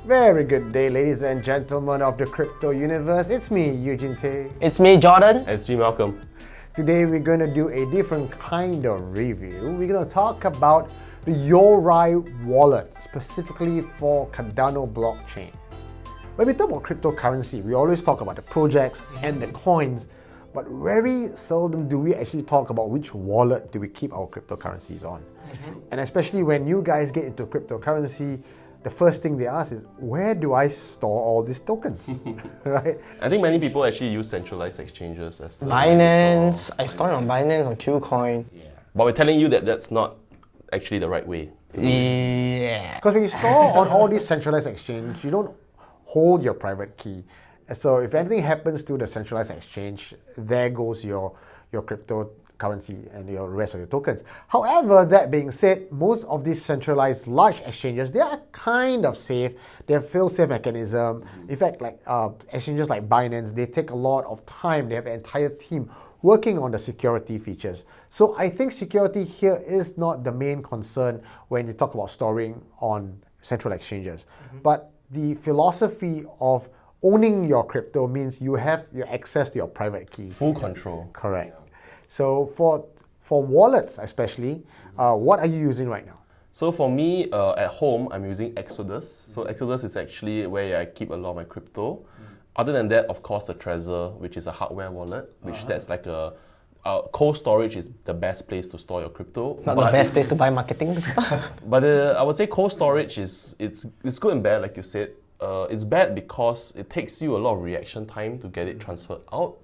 Very good day, ladies and gentlemen of the crypto universe. It's me, Eugene Tay. It's me, Jordan. And it's me, Malcolm. Today we're going to do a different kind of review. We're going to talk about the Yoroi wallet, specifically for Cardano blockchain. When we talk about cryptocurrency, we always talk about the projects and the coins, but very seldom do we actually talk about which wallet do we keep our cryptocurrencies on. And especially when you guys get into cryptocurrency, the first thing they ask is, where do I store all these tokens? Right? I think many people actually use centralized exchanges as the Binance. I store it on Binance, on Qcoin. Yeah. But we're telling you that that's not actually the right way. Yeah. Because when you store on all these centralized exchange, you don't hold your private key. So if anything happens to the centralized exchange, there goes your cryptocurrency and your rest of your tokens. However, that being said, most of these centralized large exchanges, they are kind of safe. They have fail-safe mechanism. In fact, like exchanges like Binance, they take a lot of time. They have an entire team working on the security features. So I think security here is not the main concern when you talk about storing on central exchanges. But the philosophy of owning your crypto means you have your access to your private keys. Full control. Correct. Yeah. So for wallets especially, what are you using right now? So for me, at home, I'm using Exodus. So Exodus is actually where I keep a lot of my crypto. Other than that, of course, the Trezor, which is a hardware wallet, which that's like a cold storage is the best place to store your crypto. Not the best place to buy marketing stuff. But I would say cold storage it's good and bad, like you said. It's bad because it takes you a lot of reaction time to get it transferred out.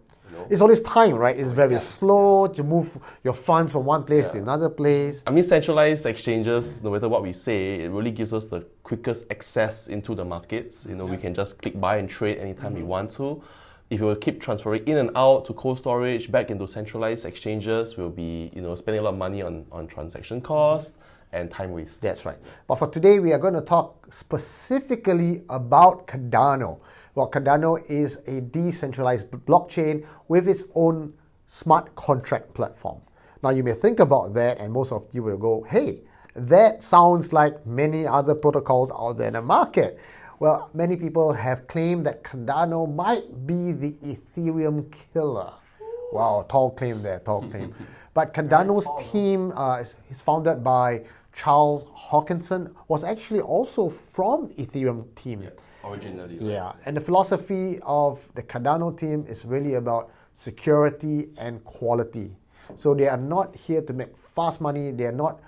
It's always time, right? It's very slow to move your funds from one place to another place. I mean, centralized exchanges, no matter what we say, it really gives us the quickest access into the markets. We can just click buy and trade anytime we want to. If we keep transferring in and out to cold storage, back into centralized exchanges, we'll be spending a lot of money on transaction costs and time waste. That's right. But for today, we are going to talk specifically about Cardano. Well, Cardano is a decentralized blockchain with its own smart contract platform. Now, you may think about that, and most of you will go, hey, that sounds like many other protocols out there in the market. Well, many people have claimed that Cardano might be the Ethereum killer. Wow, tall claim there, tall claim. But Cardano's team is founded by Charles Hoskinson, was actually also from Ethereum team. Yeah, originally. Yeah, and the philosophy of the Cardano team is really about security and quality. So they are not here to make fast money. They are not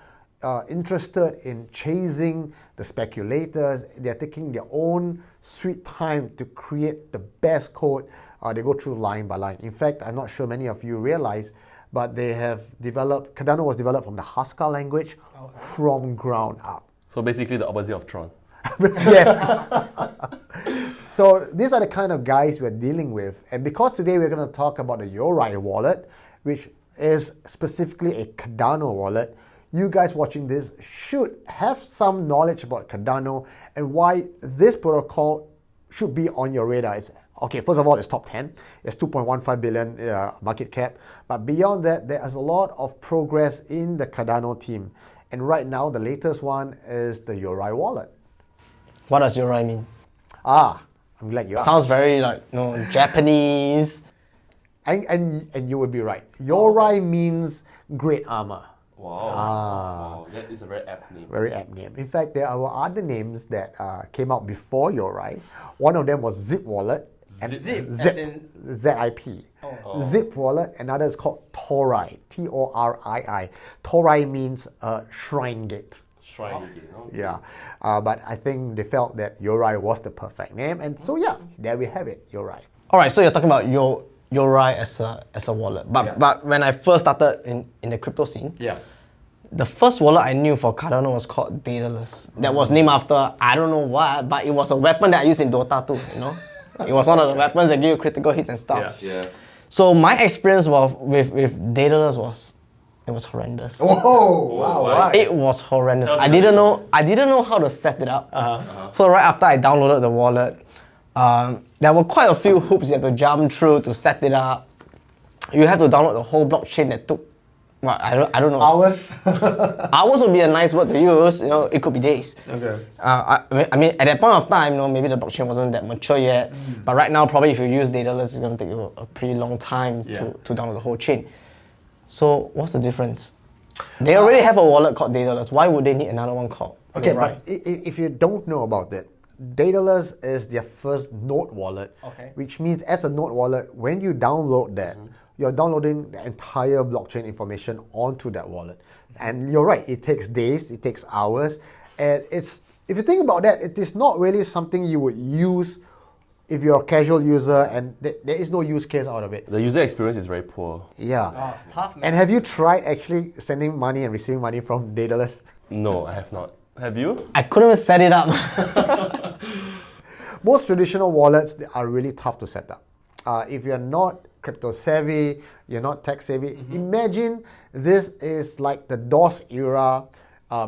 interested in chasing the speculators. They are taking their own sweet time to create the best code. They go through line by line. In fact, I'm not sure many of you realize, but they have developed, Cardano was developed from the Haskell language from ground up. So basically the opposite of Tron. Yes. So these are the kind of guys we're dealing with. And because today we're going to talk about the Yoroi wallet, which is specifically a Cardano wallet, you guys watching this should have some knowledge about Cardano and why this protocol should be on your radar. Okay, first of all, it's top 10. It's 2.15 billion market cap. But beyond that, there is a lot of progress in the Cardano team. And right now, the latest one is the Yoroi wallet. What does Yoroi mean? I'm glad you asked. Sounds very Japanese. And you would be right. Yoroi means great armor. Wow. That is a very apt name. Very apt name. In fact, there are other names that came out before Yoroi. One of them was Zip Wallet. Zip? ZIP. Zip Wallet. Another is called Torii. Torii. Torii means shrine gate. Shrine gate. Okay. Yeah. But I think they felt that Yoroi was the perfect name. And so yeah, there we have it, Yoroi. All right, so you're talking about Yoroi as a wallet. But when I first started in the crypto scene, the first wallet I knew for Cardano was called Daedalus. That was named after I don't know what, but it was a weapon that I used in Dota 2, It was one of the weapons that give you critical hits and stuff. Yeah. So my experience with Daedalus was horrendous. Oh, wow. Right. It was horrendous. I didn't know how to set it up. So right after I downloaded the wallet, there were quite a few hoops you have to jump through to set it up. You have to download the whole blockchain that took Well, I don't know. Hours? Hours would be a nice word to use. It could be days. Okay. I mean, at that point of time, maybe the blockchain wasn't that mature yet. But right now, probably if you use Daedalus, it's going to take you a pretty long time to download the whole chain. So what's the difference? They already have a wallet called Daedalus. Why would they need another one called Okay, Yoroi? but if you don't know about that, Daedalus is their first node wallet, which means as a node wallet, when you download that, you're downloading the entire blockchain information onto that wallet. And you're right, it takes days, it takes hours, and if you think about that, it is not really something you would use if you're a casual user, and there is no use case out of it. The user experience is very poor. Yeah. Oh, it's tough, man. And have you tried actually sending money and receiving money from Daedalus? No, I have not. Have you? I couldn't even set it up. Most traditional wallets, they are really tough to set up. If you're not crypto savvy, you're not tech savvy, imagine this is like the DOS era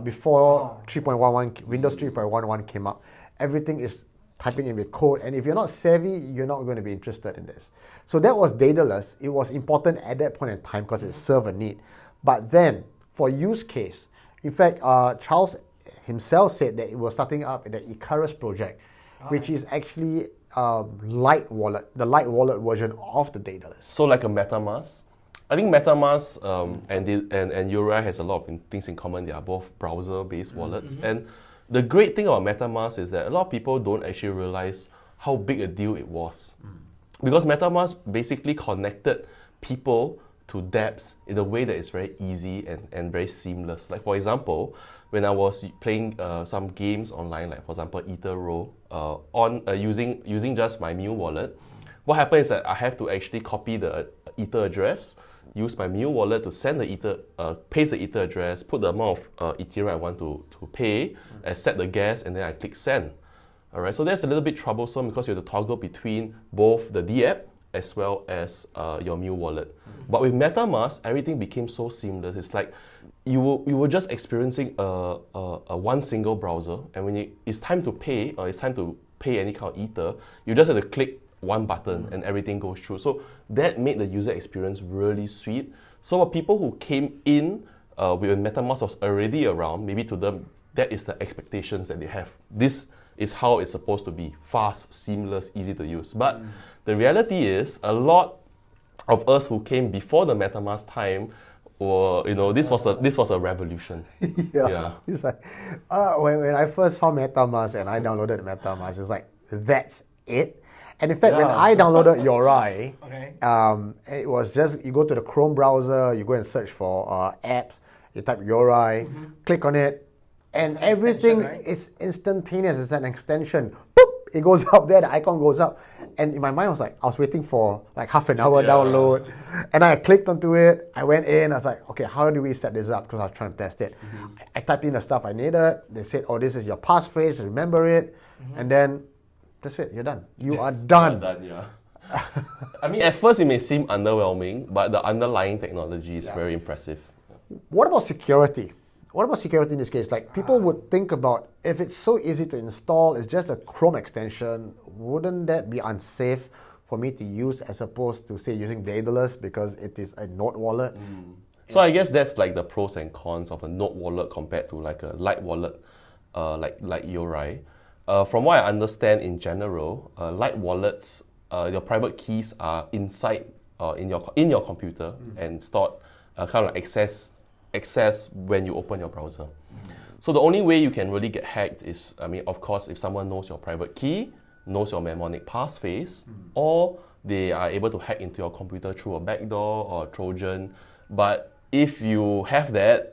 before 3.11, Windows 3.11 came out. Everything is typing in with code, and if you're not savvy, you're not going to be interested in this. So that was Daedalus. It was important at that point in time because it served a need. But then, for use case, in fact, Charles himself said that it was starting up the Icarus project, which is actually light wallet, the light wallet version of the Daedalus. So like a MetaMask. I think MetaMask and Yoroi has a lot of things in common. They are both browser-based wallets. And the great thing about MetaMask is that a lot of people don't actually realize how big a deal it was. Because MetaMask basically connected people to dApps in a way that is very easy and very seamless. Like for example, when I was playing some games online, like for example Ethereum, using just my Mu wallet, what happens is that I have to actually copy the Ether address, use my Mu wallet to send the Ether, paste the Ether address, put the amount of Ethereum I want to pay, set the gas, and then I click send. Alright, so that's a little bit troublesome because you have to toggle between both the dApp as well as your Mu wallet. But with MetaMask, everything became so seamless. It's like you were just experiencing a one single browser, and when it's time to pay, or it's time to pay any kind of Ether, you just have to click one button and everything goes through. So that made the user experience really sweet. So for people who came in when MetaMask was already around, maybe to them, that is the expectations that they have. This is how it's supposed to be: fast, seamless, easy to use. But the reality is, a lot of us who came before the MetaMask time were, this was a revolution. Yeah. It's like, when I first found MetaMask and I downloaded MetaMask, it's like, that's it. And in fact, when I downloaded Yoroi, it was just, you go to the Chrome browser, you go and search for apps, you type Yoroi, click on it, and everything is instantaneous. It's an extension. Boop! It goes up there, the icon goes up. And in my mind, I was waiting for like half an hour download. And I clicked onto it. I went in. I was like, okay, how do we set this up? Because I was trying to test it. I typed in the stuff I needed. They said, oh, this is your passphrase. Remember it. And then that's it. You're done. You are done. I mean, at first it may seem underwhelming, but the underlying technology is very impressive. What about security? What about security in this case? Like, people would think about, if it's so easy to install, it's just a Chrome extension, wouldn't that be unsafe for me to use as opposed to, say, using Daedalus because it is a node wallet? So I guess that's like the pros and cons of a node wallet compared to like a light wallet like Yoroi. From what I understand in general, light wallets, your private keys are inside in your computer and stored, kind of like access when you open your browser. So the only way you can really get hacked is, I mean, of course, if someone knows your private key, knows your mnemonic passphrase, or they are able to hack into your computer through a backdoor or a Trojan. But if you have that,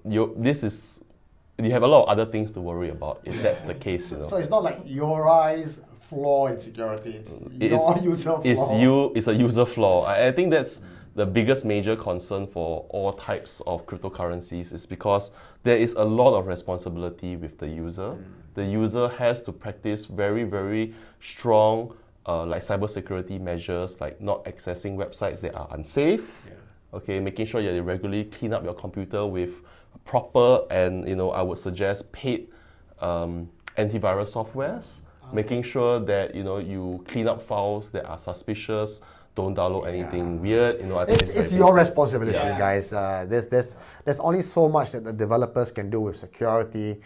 you have a lot of other things to worry about if that's the case. So it's not like Yoroi's flaw in security. It's your user flaw. It's a user flaw. I think that's the biggest major concern for all types of cryptocurrencies, is because there is a lot of responsibility with the user. The user has to practice very, very strong like cybersecurity measures, like not accessing websites that are unsafe. Okay, making sure that you regularly clean up your computer with proper and I would suggest paid antivirus softwares. Making sure that you clean up files that are suspicious, don't download anything weird. I think It's your responsibility, Yeah. guys. There's only so much that the developers can do with security.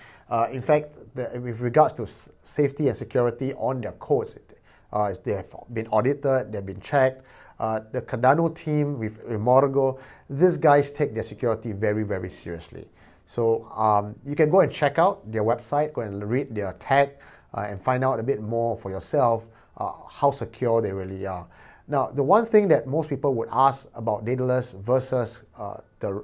In fact, with regards to safety and security on their codes, they have been audited, they've been checked. The Cardano team with Emurgo, these guys take their security very, very seriously. So you can go and check out their website, go and read their tag, and find out a bit more for yourself how secure they really are. Now, the one thing that most people would ask about Daedalus versus the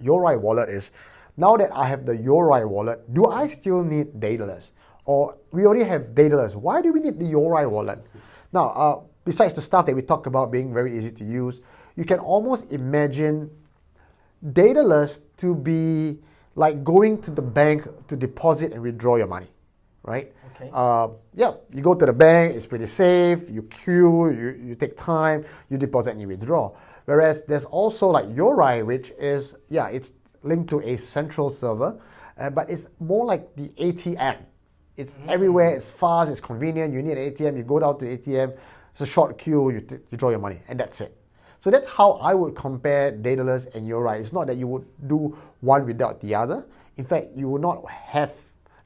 Yoroi wallet is, now that I have the Yoroi wallet, do I still need Daedalus? Or we already have Daedalus, why do we need the Yoroi wallet? Now, besides the stuff that we talked about being very easy to use, you can almost imagine Daedalus to be like going to the bank to deposit and withdraw your money, right? Okay. You go to the bank, it's pretty safe, you queue, you take time, you deposit and you withdraw. Whereas there's also like Yoroi, which is, it's linked to a central server, but it's more like the ATM. It's everywhere, it's fast, it's convenient, you need an ATM, you go down to the ATM, it's a short queue, you draw your money, and that's it. So that's how I would compare Daedalus and Yoroi. It's not that you would do one without the other. In fact, you will not have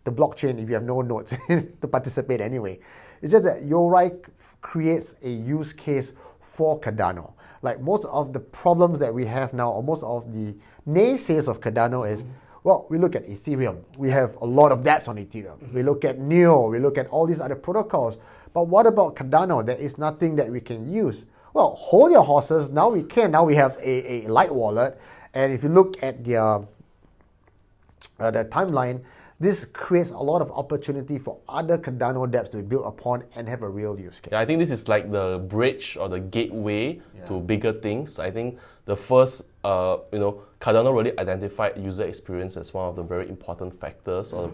the blockchain if you have no nodes to participate anyway. It's just that Yoroi creates a use case for Cardano. Like most of the problems that we have now, or most of the naysayers of Cardano is, well, we look at Ethereum. We have a lot of dApps on Ethereum. We look at Neo. We look at all these other protocols. But what about Cardano? There is nothing that we can use. Well, hold your horses. Now we can. Now we have a light wallet. And if you look at the timeline, this creates a lot of opportunity for other Cardano dApps to be built upon and have a real use case. Yeah, I think this is like the bridge or the gateway to bigger things. I think the first, Cardano really identified user experience as one of the very important factors or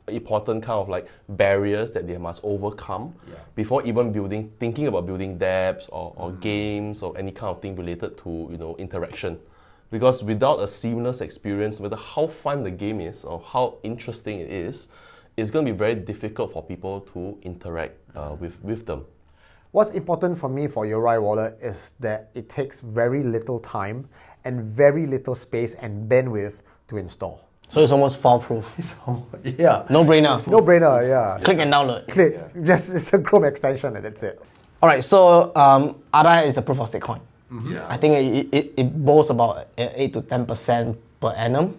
important kind of like barriers that they must overcome before even thinking about building dApps or games or any kind of thing related to interaction. Because without a seamless experience, no matter how fun the game is or how interesting it is, it's going to be very difficult for people to interact with them. What's important for me for Yoroi wallet is that it takes very little time and very little space and bandwidth to install. So it's almost foolproof. Yeah. No brainer. No brainer, yeah. Click and download. Click. Just it's a Chrome extension and that's it. All right, so ADA is a proof of stake coin. Yeah. I think it boasts about 8 to 10% per annum,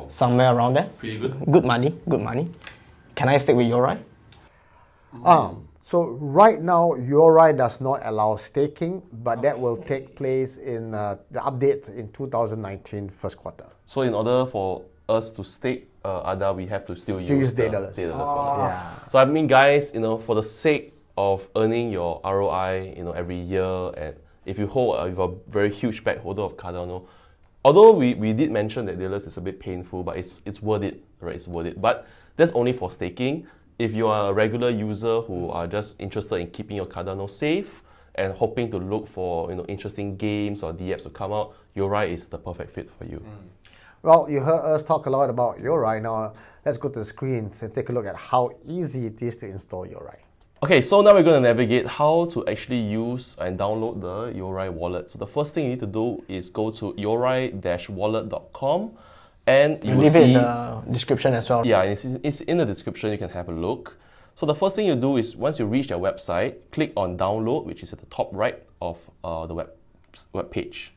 somewhere around there. Pretty good. Good money. Can I stick with Yoroi? So right now, Yoroi does not allow staking, but that will take place in the update in 2019 first quarter. So in order for us to stake ADA, we have to still use the Daedalus. wallet. Yeah. So I mean, guys, for the sake of earning your ROI, every year, and if you hold a very huge back holder of Cardano, although we did mention that Daedalus is a bit painful, but it's worth it, right? It's worth it. But that's only for staking. If you are a regular user who are just interested in keeping your Cardano safe and hoping to look for interesting games or dApps to come out, Yoroi is the perfect fit for you. Well, you heard us talk a lot about Yoroi. Now let's go to the screens and take a look at how easy it is to install Yoroi. Okay, so now we're going to navigate how to actually use and download the Yoroi wallet. So the first thing you need to do is go to yoroi-wallet.com and you will Leave see... it in the description as well. Yeah, it's in the description, you can have a look. So the first thing you do is once you reach their website, click on download, which is at the top right of the web page.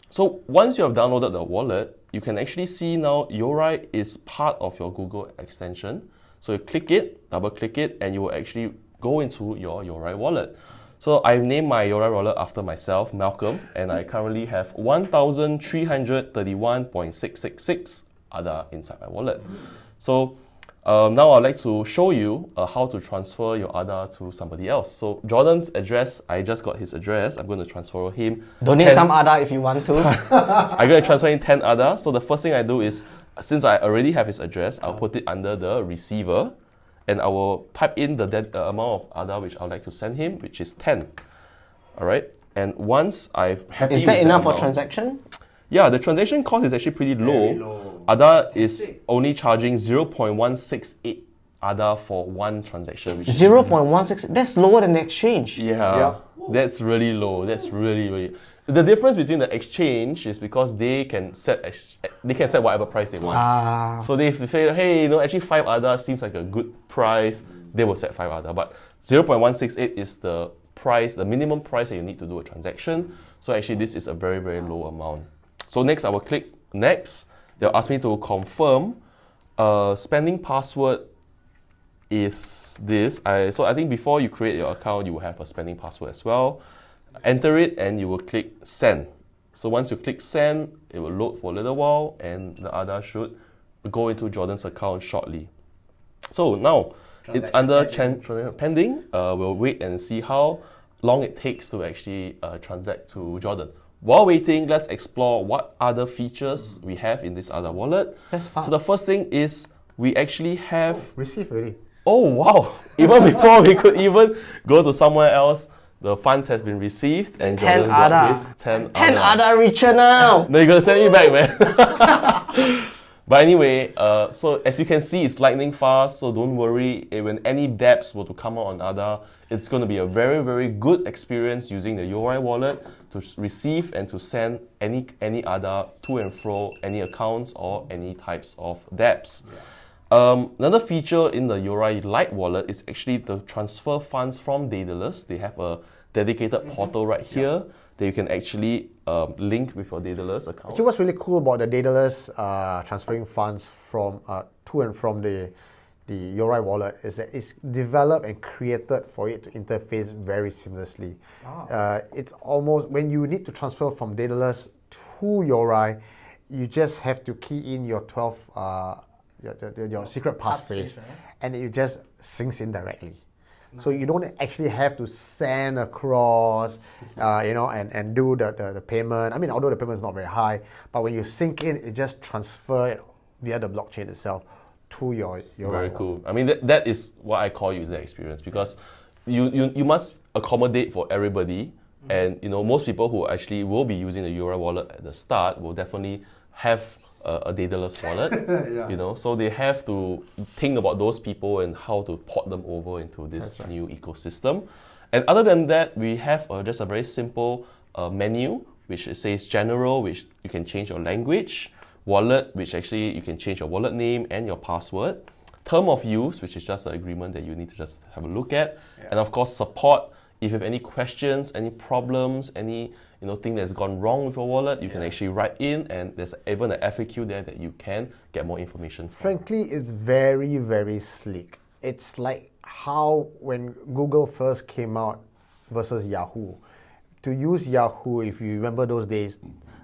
So once you have downloaded the wallet, you can actually see now Yoroi is part of your Google extension. So you click it, double click it, and you will actually go into your Yoroi wallet. So I've named my Yoroi wallet after myself, Malcolm, and I currently have 1,331.666 ADA inside my wallet. So now I'd like to show you how to transfer your ADA to somebody else. So Jordan's address, I just got his address. I'm going to transfer him. Donate some ADA if you want to. I'm going to transfer in 10 ADA. So the first thing I do is, since I already have his address, I'll put it under the receiver and I will type in the amount of ADA which I'd like to send him, which is 10. All right. And once I've happy Is that with enough for amount, transaction? Yeah, the transaction cost is actually pretty low. ADA is only charging 0.168 ADA for one transaction. Which 0.16, that's lower than the exchange. yeah, that's really low. That's really. The difference between the exchange is because they can set whatever price they want. So if they say, hey, actually 5 ADA seems like a good price, they will set 5 ADA. But 0.168 is the price, the minimum price that you need to do a transaction. So actually this is a very, very low amount. So next I will click next. They'll ask me to confirm. Spending password is this. So I think before you create your account, you will have a spending password as well. Enter it and you will click send. So once you click send, it will load for a little while and the ADA should go into Jordan's account shortly. So now it's under pending. We'll wait and see how long it takes to actually transact to Jordan. While waiting, let's explore what other features we have in this ADA wallet. That's fun. So the first thing is we actually have... Received already. Oh wow! Even before we could even go to somewhere else, the funds has been received and 10 Jordan got ADA. his 10 10 ADA. ADA richer now. No, you're gonna send it back, man. But anyway, so as you can see, it's lightning fast, so don't worry. When any dApps were to come out on ADA, it's going to be a very, very good experience using the Yoroi wallet to receive and to send any ADA to and fro any accounts or any types of dApps. Another feature in the Yoroi Lite wallet is actually the transfer funds from Daedalus. They have a dedicated portal right here that you can actually link with your Daedalus account. Actually, what's really cool about the Daedalus transferring funds from to and from the Yoroi wallet is that it's developed and created for it to interface very seamlessly. It's almost, when you need to transfer from Daedalus to Yoroi, you just have to key in your 12 your secret passphrase, and it just syncs in directly. Nice. So you don't actually have to send across, and do the payment. I mean, although the payment is not very high, but when you sync in, it just transfers via the blockchain itself to your very cool. I mean, that is what I call user experience, because you must accommodate for everybody, and most people who actually will be using the Yoroi wallet at the start will definitely have a Daedalus wallet, so they have to think about those people and how to port them over into this new ecosystem. And other than that, we have just a very simple menu, which says general, which you can change your language, wallet, which actually you can change your wallet name and your password, term of use, which is just an agreement that you need to just have a look at, and of course support. If you have any questions, any problems, any thing that's gone wrong with your wallet, you can actually write in, and there's even an FAQ there that you can get more information from. Frankly, it's very, very sleek. It's like how when Google first came out versus Yahoo. To use Yahoo, if you remember those days,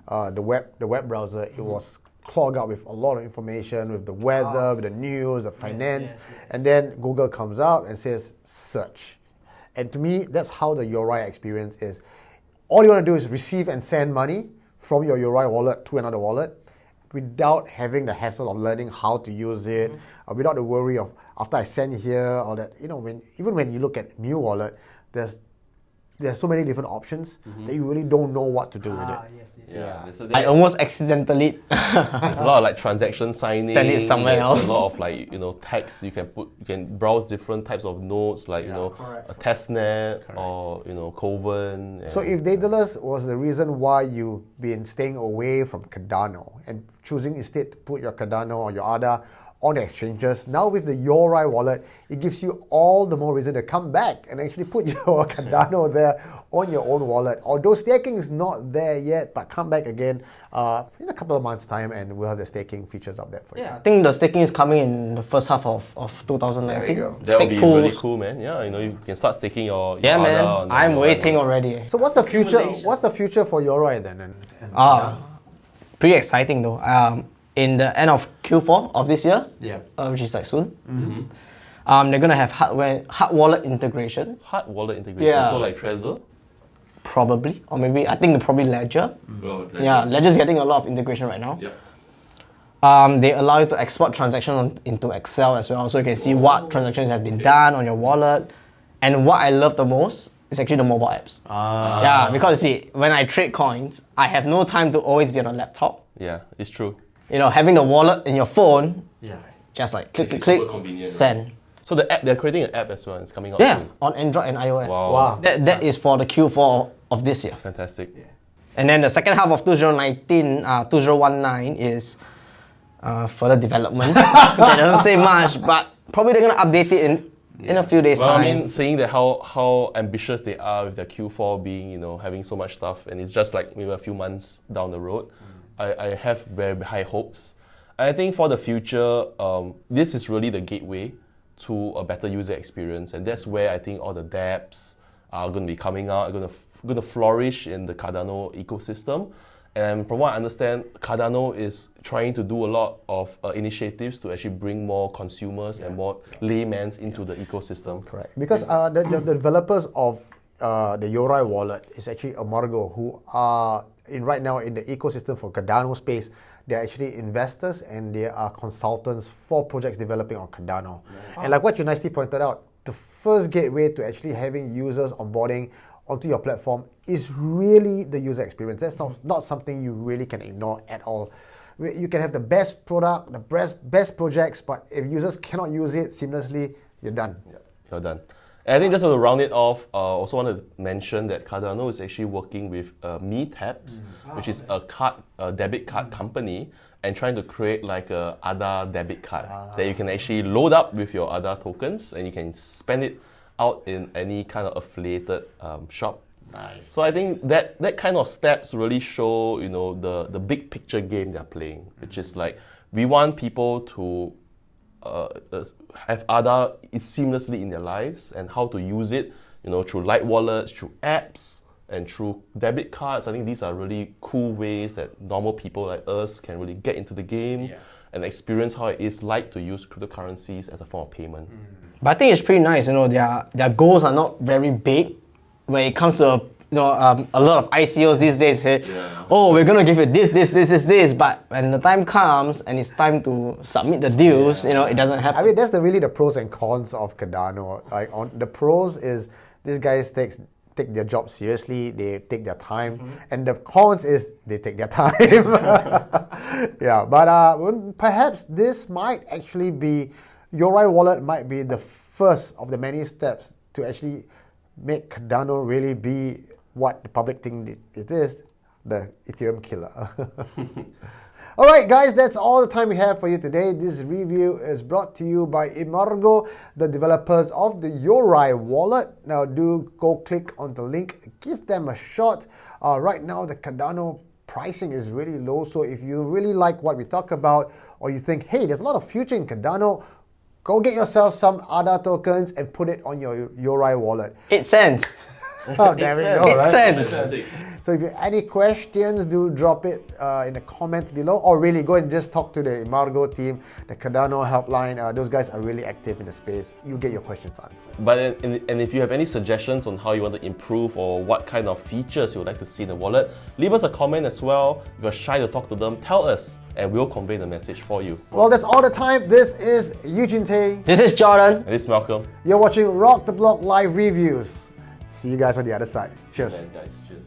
the web browser, it was clogged up with a lot of information, with the weather, with the news, the finance, and then Google comes out and says search. And to me, that's how the Yoroi experience is. All you want to do is receive and send money from your Yoroi wallet to another wallet without having the hassle of learning how to use it, without the worry of after I send here or that. Even when you look at new wallet, there's so many different options that you really don't know what to do with it. I almost accidentally there's a lot of transaction signing. Send it somewhere else. A lot of text you can browse different types of nodes a testnet or Coven. So if Daedalus was the reason why you've been staying away from Cardano and choosing instead to put your Cardano or your ADA on the exchanges, now with the Yoroi wallet, it gives you all the more reason to come back and actually put your Cardano there on your own wallet. Although staking is not there yet, but come back again in a couple of months' time, and we'll have the staking features up there for you. I think the staking is coming in the first half of 2019. That would be really cool, man. You can start staking your ADA. Man, I'm waiting already. So what's the future? What's the future for Yoroi then? Pretty exciting though. In the end of Q4 of this year, which is soon, they're gonna have hard wallet integration. Hard wallet integration, so like Trezor? Probably, or maybe, I think probably Ledger. Ledger. Yeah, Ledger's getting a lot of integration right now. They allow you to export transactions into Excel as well, so you can see what transactions have been done on your wallet. And what I love the most is actually the mobile apps. Yeah, because you see, when I trade coins, I have no time to always be on a laptop. Yeah, it's true. Having the wallet in your phone, just click, convenient, send. Right? So they're creating an app as well. It's coming out Yeah, soon. on Android and iOS. Wow. That is for the Q4 of this year. Fantastic. And then the second half of 2019 is further development. That doesn't say much, but probably they're gonna update it in a few days' Well, time. I mean, seeing that how ambitious they are with their Q4 being, having so much stuff, and it's just like maybe a few months down the road, I have very high hopes. And I think for the future, this is really the gateway to a better user experience, and that's where I think all the dApps are going to be coming out, are going to flourish in the Cardano ecosystem. And from what I understand, Cardano is trying to do a lot of initiatives to actually bring more consumers and more laymen into the ecosystem. Correct. Because the developers of the Yoroi wallet is actually Emurgo, who are right now in the ecosystem for Cardano space. They're actually investors and they are consultants for projects developing on Cardano. And like what you nicely pointed out, the first gateway to actually having users onboarding onto your platform is really the user experience. That's not something you really can ignore at all. You can have the best product, the best projects, but if users cannot use it seamlessly, you're done. Yeah, you're done. And I think just to round it off, also want to mention that Cardano is actually working with MeTaps, which is a debit card company, and trying to create like a ADA debit card that you can actually load up with your ADA tokens and you can spend it out in any kind of affiliated shop. Nice. So I think that kind of steps really show the big picture game they're playing, which is like we want people to have ADA seamlessly in their lives and how to use it, through light wallets, through apps, and through debit cards. I think these are really cool ways that normal people like us can really get into the game and experience how it is like to use cryptocurrencies as a form of payment. But I think it's pretty nice, their goals are not very big when it comes to a lot of ICOs these days say, oh, we're gonna give you this, but when the time comes and it's time to submit the deals, it doesn't happen. I mean, that's really the pros and cons of Cardano. Like the pros is these guys take their job seriously, they take their time, and the cons is they take their time. Yeah, but perhaps this might actually be, Yoroi wallet might be the first of the many steps to actually make Cardano really be what the public think it is, the Ethereum killer. Alright guys, that's all the time we have for you today. This review is brought to you by Emurgo, the developers of the Yoroi wallet. Now do go click on the link, give them a shot. Right now the Cardano pricing is really low, so if you really like what we talk about, or you think, hey, there's a lot of future in Cardano, go get yourself some ADA tokens and put it on your Yoroi wallet. 8 cents. Oh, there we go. 8 Right? cents. So if you have any questions, do drop it in the comments below, or really go and just talk to the Emurgo team, the Cardano helpline. Those guys are really active in the space. You get your questions answered. But and if you have any suggestions on how you want to improve or what kind of features you would like to see in the wallet, leave us a comment as well. If you're shy to talk to them, tell us and we'll convey the message for you. Well, that's all the time. This is Eugene Tay. This is Jordan. And this is Malcolm. You're watching Rock the Block Live Reviews. See you guys on the other side. Cheers. Guys, cheers.